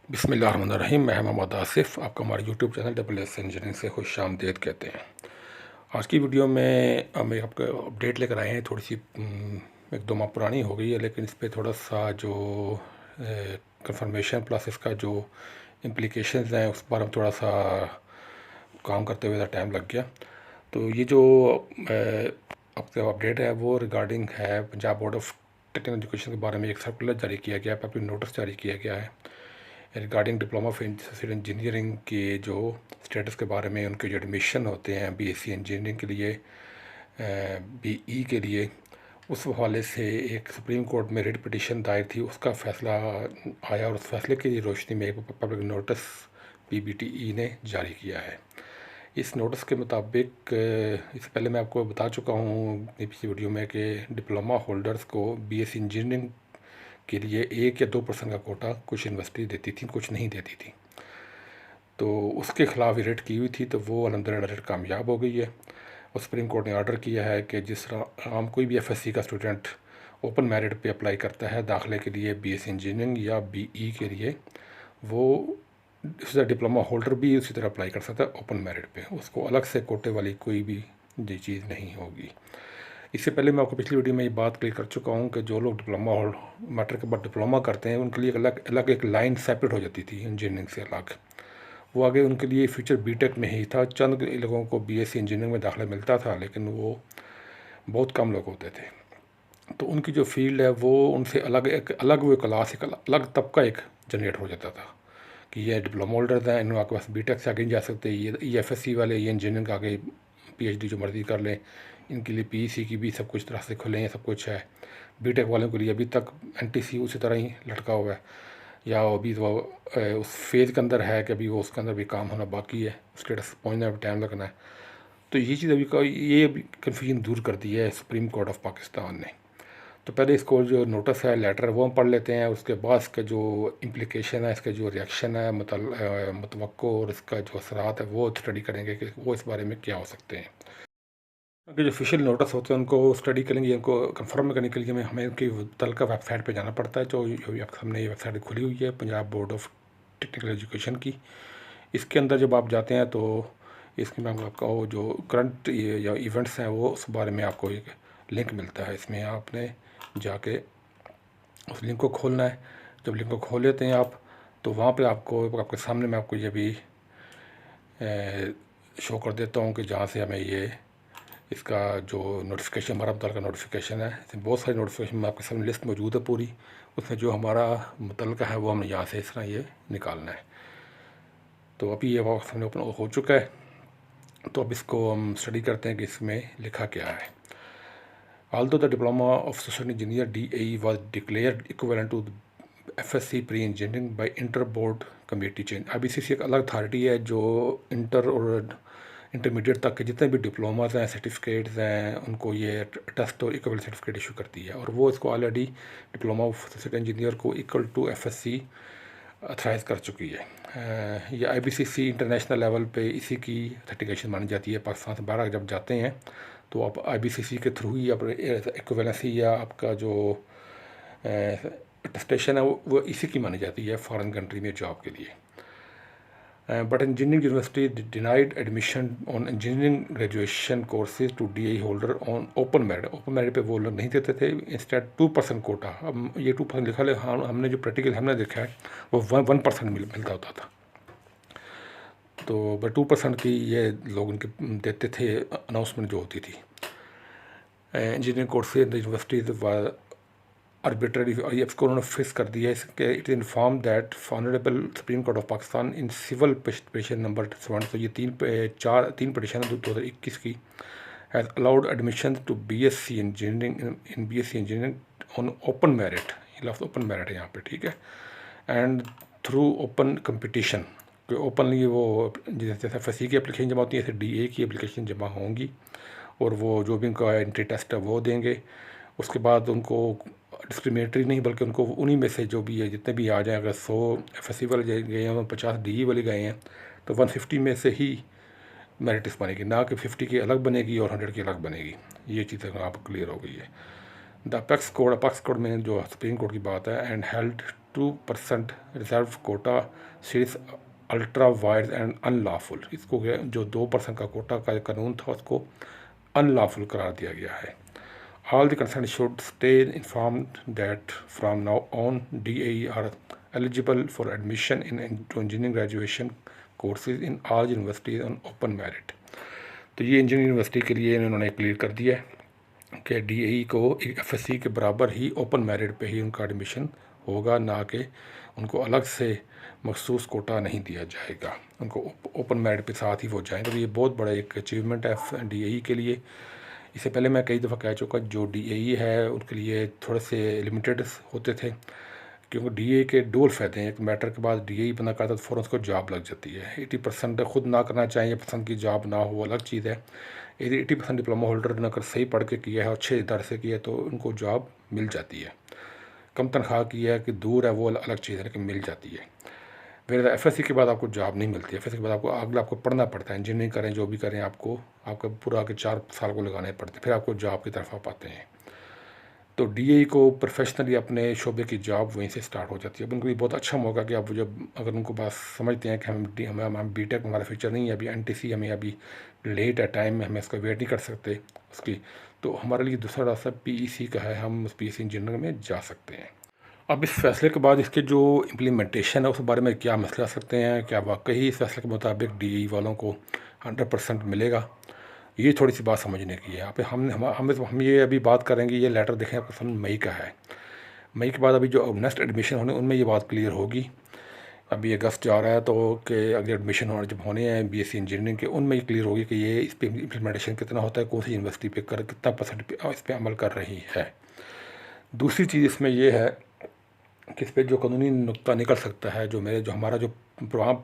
बिस्मिल्लाहिर्रहमानिर्रहीम। मैं मोहम्मद आसिफ़, आपका हमारे YouTube channel double S engineering से खुशामदीद कहते हैं। आज की वीडियो में हम एक आपको अपडेट लेकर आए हैं। थोड़ी सी एक दो माह पुरानी हो गई है, लेकिन इस पर थोड़ा सा जो कंफर्मेशन प्लस इसका जो इम्प्लिकेशंस हैं उस पर हम थोड़ा सा काम करते हुए टाइम लग गया। तो ये जो आपका अपडेट है वो रिगार्डिंग है Punjab board of technical education के बारे में एक सर्कुलर जारी किया गया है, पब्लिक नोटिस जारी किया गया है रिगार्डिंग डिप्लोमा ऑफ इंजीनियरिंग के जो स्टेटस के बारे में। उनके जो एडमिशन होते हैं बीएससी इंजीनियरिंग के लिए, बीई के लिए, उस हवाले से एक सुप्रीम कोर्ट में रिट पिटीशन दायर थी, उसका फ़ैसला आया और उस फैसले की रोशनी में एक पब्लिक नोटिस पीबीटीई ने जारी किया है। इस नोटिस के मुताबिक इससे पहले मैं आपको बता चुका हूँ पिछली वीडियो में कि डिप्लोमा होल्डर्स को बीएससी इंजीनियरिंग के लिए 1 या 2% का कोटा कुछ यूनिवर्सिटी देती थी, कुछ नहीं देती थी। तो उसके ख़िलाफ़ रिट की हुई थी, तो वो अल्हम्दुलिल्लाह रिट कामयाब हो गई है और सुप्रीम कोर्ट ने ऑर्डर किया है कि जिस आम कोई भी एफएससी का स्टूडेंट ओपन मेरिट पे अप्लाई करता है दाखिले के लिए बीएससी इंजीनियरिंग या बीई के लिए, वो उसी डिप्लोमा होल्डर भी उसी तरह अप्लाई कर सकता है ओपन मेरिट पे। उसको अलग से कोटे वाली कोई भी ये चीज़ नहीं होगी। इससे पहले मैं आपको पिछली वीडियो में ये बात क्लियर कर चुका हूँ कि जो लोग डिप्लोमा और मैट्रिक के बाद डिप्लोमा करते हैं उनके लिए अलग अलग एक लाइन सेपरेट हो जाती थी इंजीनियरिंग से अलग। वो आगे उनके लिए फ्यूचर बीटेक में ही था। चंद लोगों को बीएससी इंजीनियरिंग में दाखिला मिलता था, लेकिन वो बहुत कम लोग होते थे। तो उनकी जो फील्ड है वो उनसे अलग, एक अलग वो क्लास, एक अलग तबका एक जनरेट हो जाता था कि ये डिप्लोमा होल्डर्स हैं, इनके पास बीटेक से आगे नहीं जा सकते, ये एफएससी वाले ये इंजीनियरिंग आगे पीएचडी जो मर्ज़ी कर लें, इनके लिए पीईसी की भी सब कुछ तरह से खुले हैं, सब कुछ है। बीटेक वालों के लिए अभी तक एनटीसी उसी तरह ही लटका हुआ है, या अभी तो उस फेज़ के अंदर है कि अभी वो उसके अंदर भी काम होना बाकी है, स्टेटस पहुँचने में टाइम लगना है। तो ये चीज़ ये कन्फ्यूजन दूर कर दी है सुप्रीम कोर्ट ऑफ पाकिस्तान ने। तो पहले इसको जो नोटिस है, लेटर, वो हम पढ़ लेते हैं। उसके बाद इसका जो इम्प्लिकेशन है, इसका जो रिएक्शन है मतवक्को और इसका जो असरात है वो स्टडी करेंगे कि वो इस बारे में क्या हो सकते हैं। क्योंकि जो ऑफिशियल नोटिस होते हैं उनको स्टडी करेंगे, उनको कंफर्म करने के लिए हमें उनकी तलका वेबसाइट पे जाना पड़ता है। जो आपके सामने ये वेबसाइट खुली हुई है Punjab board of technical education की। इसके अंदर जब आप जाते हैं तो इसमें आपका वो जो करंट या इवेंट्स हैं वो उस बारे में आपको एक लिंक मिलता है। इसमें आपने जाके उस लिंक को खोलना है। जब लिंक को खोल लेते हैं आप, तो वहाँ पे आपको आपके सामने मैं आपको ये भी शो कर देता हूँ कि जहाँ से हमें ये इसका जो नोटिफिकेशन, हमारा मुतल का नोटिफिकेशन है, इसमें बहुत सारी नोटिफिकेशन में आपके सामने लिस्ट मौजूद है पूरी। उसमें जो हमारा मुतल का है वो हमें यहाँ से इस तरह ये निकालना है। तो अभी ये वक्त सामने ओपन हो चुका है। तो अब इसको हम स्टडी करते हैं कि इसमें लिखा क्या है। Although the diploma of social engineer DAE was declared equivalent to FSC pre-engineering by inter-board committee change, IBCC एक अलग अथॉरिटी है जो इंटर और इंटरमीडिएट तक के जितने भी डिप्लोमास हैं, सर्टिफिकेट्स हैं, उनको ये टेस्ट और इक्वल सर्टिफिकेट इशू करती है। और वो इसको already diploma of social engineer को इक्वल टू एफएससी अथराइज कर चुकी है। ये आईबीसीसी इंटरनेशनल लेवल पे इसी की सर्टिफिकेशन मानी जाती है। पाकिस्तान से बाहर जब जाते हैं तो आप आईबीसीसी के थ्रू ही आप इक्विवेलेंसी या आपका जो अटेस्टेशन है वो इसी की मानी जाती है फॉरेन कंट्री में जॉब के लिए। But engineering university denied admission on engineering graduation courses to DA holder on open merit. Open merit पे वो लोग नहीं देते थे, इंस्टेड 2% कोटा। अब ये 2% लिखा है, हाँ हमने जो प्रैक्टिकल हमने देखा है वो 1% मिलता होता था। तो बट 2% की ये लोग उनके देते थे, अनाउंसमेंट जो होती थी। इंजीनियरिंग कोर्सेज यूनिवर्सिटीज आर्बिट्ररी, इसको उन्होंने फिक्स कर दिया है कि it inform that honourable supreme court of Pakistan in civil petition number 7, तो ये तीन पिटिशन है 2021 की, has allowed admission to BSc engineering BSc engineering on open merit. ये लफ्ज़ ओपन मेरिट है यहाँ पे, ठीक है। And through open competition, openly वो जैसे एफएससी की एप्लीकेशन जमा होती है ऐसे डीए की एप्लीकेशन जमा होंगी और वो जो भी उनका एंट्री टेस्ट है वो देंगे। उसके बाद उनको डिस्क्रिमिनेटरी नहीं बल्कि उनको उन्हीं में से जो भी है जितने भी आ जाएँ, अगर 100 एफएससी वाले गए हैं, 50 डीई वाले गए हैं, तो 150 में से ही मेरिट लिस्ट बनेगी, ना कि 50 की अलग बनेगी और 100 की अलग बनेगी। ये चीज़ आप क्लियर हो गई है। द अपेक्स कोड में जो सुप्रीम कोर्ट की बात है, and held 2% reserve quota series ultra वाइड एंड अनलॉफुल। इसको जो 2% का कोटा का कानून था उसको अनलॉफुल करार दिया गया है। All the concern should stay informed that from now on DAE are eligible for admission in engineering graduation courses in all universities on open merit. तो ये इंजीनियरिंग यूनिवर्सिटी के लिए इन्होंने क्लियर कर दिया है कि DAE को FSC के बराबर ही ओपन मेरिट पे ही उनका एडमिशन होगा, ना कि उनको अलग से मखसूस कोटा नहीं दिया जाएगा, उनको ओपन मेरिट पे साथ ही वो जाएंगे। तो ये बहुत बड़ा एक अचीवमेंट है DAE के लिए। इससे पहले मैं कई दफ़ा कह चुका, जो DAE है उनके लिए थोड़े से लिमिटेड होते थे, क्योंकि DAE के डबल फ़ायदे हैं। एक मैटर के बाद DAE बंदा करता है तो फ़ौरन उसको जॉब लग जाती है। 80% खुद ना करना चाहिए, पसंद की जॉब ना हो अलग चीज़ है। यदि 80% डिप्लोमा होल्डर ने अगर सही पढ़ के किया है और अच्छे इदारे से किया है तो उनको जॉब मिल जाती है। कम तनख्वाह की है कि दूर है वो अलग चीज़ है, लेकिन मिल जाती है। फिर FSC के बाद आपको जॉब नहीं मिलती। FSC के बाद आपको पढ़ना पड़ता है, इंजीनियरिंग करें जो भी करें, आपका पूरा के 4 साल को लगाने पड़ते, फिर आपको जॉब की तरफ आप आते हैं। तो DAE को प्रोफेशनली अपने शोबे की जॉब वहीं से स्टार्ट हो जाती है। अब उनको ये बहुत अच्छा मौका कि आप जब अगर उनको बात समझते हैं कि हम BTech हमारा फ्यूचर नहीं है, अभी NTC हमें अभी लेट है टाइम में, हमें इसका वेट नहीं कर सकते उसकी, तो हमारे लिए दूसरा रास्ता PEC का है, हम उस PEC इंजीनियरिंग में जा सकते हैं। अब इस फैसले के बाद इसके जो इम्प्लीमेंटेशन है उस बारे में क्या मसले आ सकते हैं, क्या वाकई इस फैसले के मुताबिक DAE वालों को 100% मिलेगा, ये थोड़ी सी बात समझने की है। आप हम ये अभी बात करेंगे, ये लेटर देखें आपको समझ मई का है। मई के बाद अभी जो नेक्स्ट एडमिशन होने उनमें ये बात क्लियर होगी। अभी अगस्त जा रहा है तो कि अगले एडमिशन होने जब होने हैं BSc इंजीनियरिंग के, उनमें ये क्लियर होगी कि ये इस पर इम्प्लीमेंटेशन कितना होता है, कौन सी यूनिवर्सिटी पे कितना % इस पर अमल कर रही है। दूसरी चीज़ इसमें यह है कि इस पर जो कानूनी नुक्ता निकल सकता है, जो हमारा जो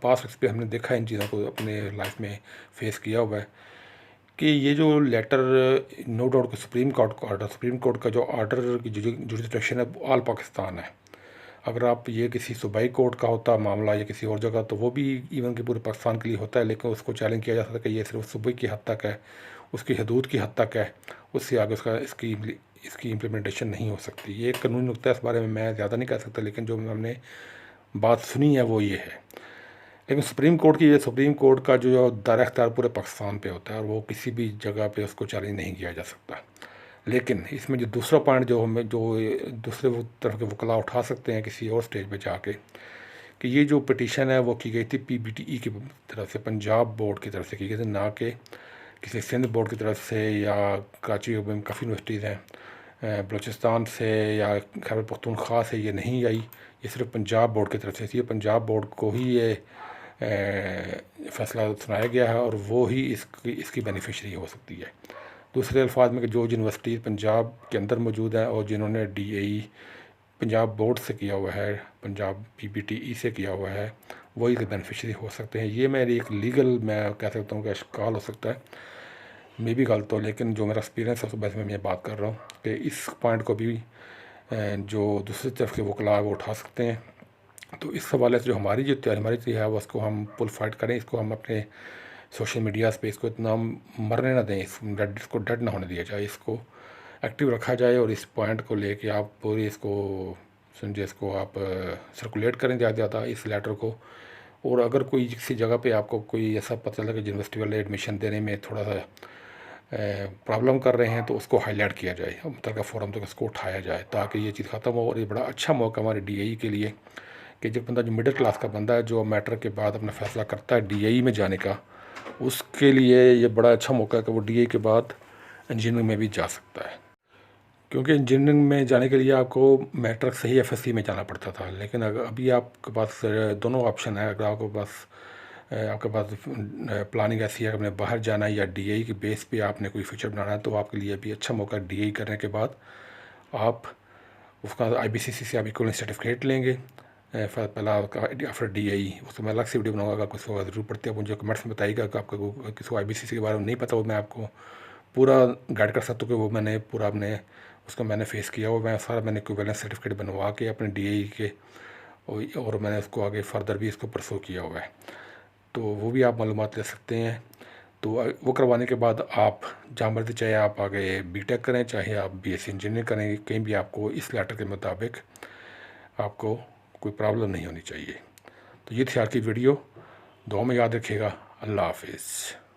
पास इस पर हमने देखा है, इन चीज़ों को अपने लाइफ में फेस किया हुआ है, कि ये जो letter no doubt supreme court का जो ऑर्डर की जुडिशन है ऑल पाकिस्तान है। अगर आप ये किसी सूबाई कोर्ट का होता मामला या किसी और जगह तो वो भी इवन के पूरे पाकिस्तान के लिए होता है, लेकिन उसको चैलेंज किया जा सकता है कि ये सिर्फ सूबे की हद तक है, उसकी हदूद की हद तक है, उससे आगे इसकी इम्प्लीमेंटेशन नहीं हो सकती। ये एक कानूनी नुकता है, इस बारे में मैं ज़्यादा नहीं कह सकता, लेकिन जो हमने बात सुनी है वो ये है। लेकिन सुप्रीम कोर्ट का जो दायरा अख्तियार पूरे पाकिस्तान पे होता है और वो किसी भी जगह पे उसको चैलेंज नहीं किया जा सकता। लेकिन इसमें जो दूसरा पॉइंट जो दूसरे तरफ के वकला उठा सकते हैं किसी और स्टेज पे जाके, कि ये जो पिटीशन है वो की गई थी PBTE की तरफ से, पंजाब बोर्ड की तरफ से की गई थी, ना कि किसी सिंध बोर्ड की तरफ से या कराची में काफ़ी यूनिवर्सिटीज़ हैं बलूचिस्तान से या खैबर पख्तूनख्वा से ये नहीं आई, ये सिर्फ पंजाब बोर्ड की तरफ से थी। पंजाब बोर्ड को ही ये फ़ैसला सुनाया गया है और वो ही इसकी बेनिफिशरी हो सकती है। दूसरे अल्फाज में कि जो यूनिवर्सिटी पंजाब के अंदर मौजूद है और जिन्होंने DAE पंजाब बोर्ड से किया हुआ है, पंजाब PBTE से किया हुआ है, वही के बेनिफिशरी हो सकते हैं। ये मेरी एक लीगल मैं कह सकता हूँ कि अशकाल हो सकता है, मे भी गलत हो, लेकिन जो मेरा एक्सपीरियंस है उस वजह से मैं ये बात कर रहा हूँ कि इस पॉइंट को भी जो दूसरी तरफ के वकला वो उठा सकते हैं। तो इस हवाले से जो हमारी है वो उसको हम फुल फाइट करें, इसको हम अपने सोशल मीडिया पे इसको इतना मरने ना दें, इसको डेड ना होने दिया जाए, इसको एक्टिव रखा जाए और इस पॉइंट को लेके आप पूरी इसको समझे, इसको आप सर्कुलेट करें ज़्यादा ज़्यादा इस लेटर को। और अगर कोई किसी जगह पे आपको कोई ऐसा पता चला कि यूनिवर्सिटी वाले एडमिशन देने में थोड़ा सा प्रॉब्लम कर रहे हैं तो उसको हाईलाइट किया जाए, मतलब फ़ोरम तक उसको उठाया जाए ताकि ये चीज़ ख़त्म हो। और ये बड़ा अच्छा मौका हमारे DAE के लिए कि जब बंदा जो मिडिल क्लास का बंदा है जो मैटर के बाद अपना फ़ैसला करता है DAE में जाने का, उसके लिए ये बड़ा अच्छा मौका है कि वो DAE के बाद इंजीनियरिंग में भी जा सकता है। क्योंकि इंजीनियरिंग में जाने के लिए आपको मैट्रिक से ही FSC में जाना पड़ता था, लेकिन अभी आपके पास दोनों ऑप्शन है। अगर आपके पास प्लानिंग ऐसी है कि आपने बाहर जाना है या DAE के बेस पे आपने कोई फ्यूचर बनाना है, तो आपके लिए भी अच्छा मौका है। DAE करने के बाद आप उसका IBCC से आप इक्वलेंट सर्टिफिकेट लेंगे पहला आफ्टर DAE। उसको मैं अलग से वीडियो बनाऊंगा, अगर किसी ज़रूर पड़ती है मुझे कमेंट्स में बताइएगा। कि आपको किसी को IBCC के बारे में नहीं पता हो, मैं आपको पूरा गाइड कर सकता हूँ कि वो मैंने पूरा अपने उसको मैंने फेस किया हुआ, मैंने इक्विवेलेंस सर्टिफिकेट बनवा के अपने DAE के, और मैंने उसको आगे फर्दर भी इसको परसू किया हुआ है, तो वो भी आप मालूमात ले सकते हैं। तो वो करवाने के बाद आप जहाँ मर्जी, चाहे आप आगे BTech करें चाहे आप BSc इंजीनियरिंग करें, कहीं भी आपको इस लेटर के मुताबिक आपको कोई प्रॉब्लम नहीं होनी चाहिए। तो ये थी आज की वीडियो, दुआ में याद रखिएगा। अल्लाह हाफिज़।